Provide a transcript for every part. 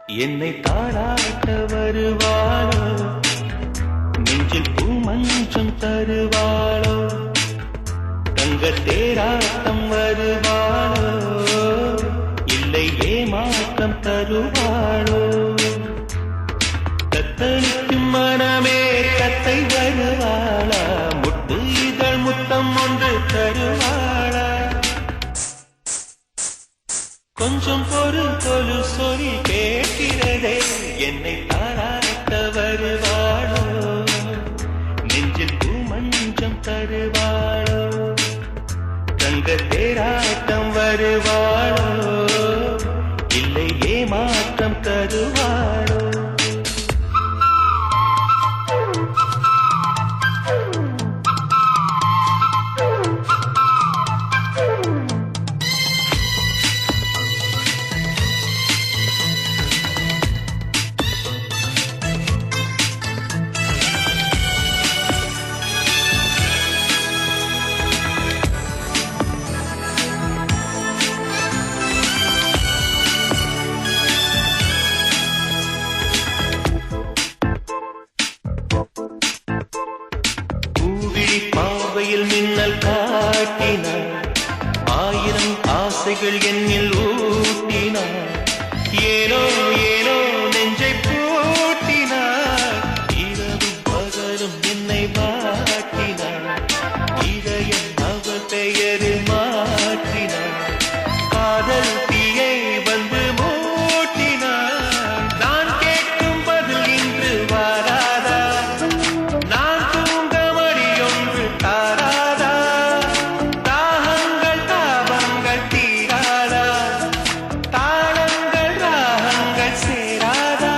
என்னை தாராட்ட வருவாளோ, நெஞ்சில் பூமஞ்சம் தருவாளோ, தங்க தேராட்டம் வருவாளோ, இல்லை ஏமாற்றம் தருவாளோ. தத்தளிக்கும் மனமே கத்தை வருவாளா, முட்டு இதழ் முத்தம் ஒன்று தருவாளா. கொஞ்சம் பொருள் தொழு சொல்லி கேட்கிறதே, என்னை தாராட்ட வருவாளோ, நெஞ்சில் பூமஞ்சம் தருவாளோ, தங்க தேராட்டம் வருவாளோ, இல்லை ஏமாற்றம் தருவாளோ. பார்வையில் மின்னல் காட்டினார், ஆயிரம் ஆசைகள் என்னில் ஊட்டினார், ஏனோ ஏனோ நெஞ்சை பூட்டினார், இரவும் பகலும் என்னை வாட்டினார், இதயம் அவள் பெயரில் மாற்றினார், காதல் தீயை வந்து மூட்டினார். நான் கேட்கும் பதில் இன்று வாராதா, நான் தூங்க மடியொன்று தாராதா, தாகங்கள் தாபங்கள் தீராதா, தாளங்கள் ராகங்கள் சேராதா,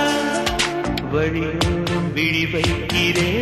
வழியோடும் விழி வைக்கிறேன்.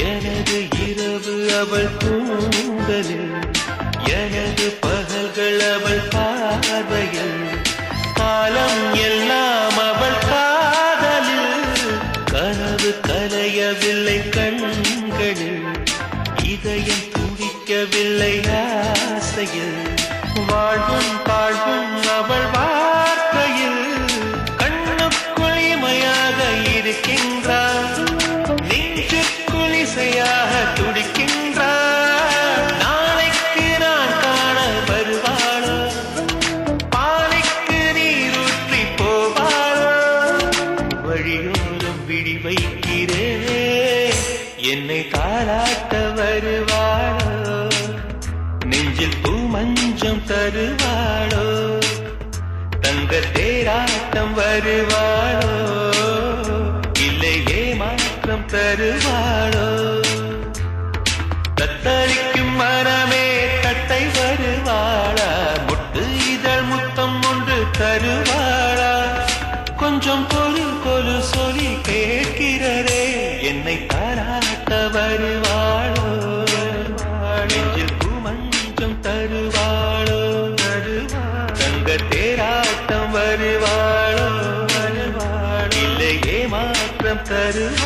எனது இரவு அவள் கூந்தலில், எனது பகல்கள் அவள் பார்வையில், காலம் எல்லாம் அவள் காதலில், கனவு கலையவில்லை கண்களில், இதயம் துடிக்கவில்லை ஆசையில், வாழ்வும் தாழ்வும் அவள் வார்த்தையில், கண்ணுக்குள் இமையாக இருக்கின்றார், நெஞ்சுக்குள் இசையாக துடிக்கின்றார். நாளைக்கு நான் காண வருவாளோ, பாலைக்கு நீரூற்றி போவாளோ, வழியோரம் விழி வைக்கிறேன். என்னை தாராட்ட வருவாளோ, நெஞ்சில் பூமஞ்சம் தருவாளோ, தங்க தேராட்டம் வருவாளோ, இல்லை ஏமாற்றம் தருவாளோ. தத்தளிக்கும் மனமே கட்டை வருவாளா, முட்டு இதழ் முத்தம் ஒன்று தருவாளா. கொஞ்சம் பொருள் கொலு சொல்லி கேட்கிறதே, என்னை தாராட்ட வருவாளோ, நெஞ்சில் பூமஞ்சம் தருவாளோ, தங்க தேராட்டம் வருவாளோ, இல்லை ஏமாற்றம் தருவாளோ.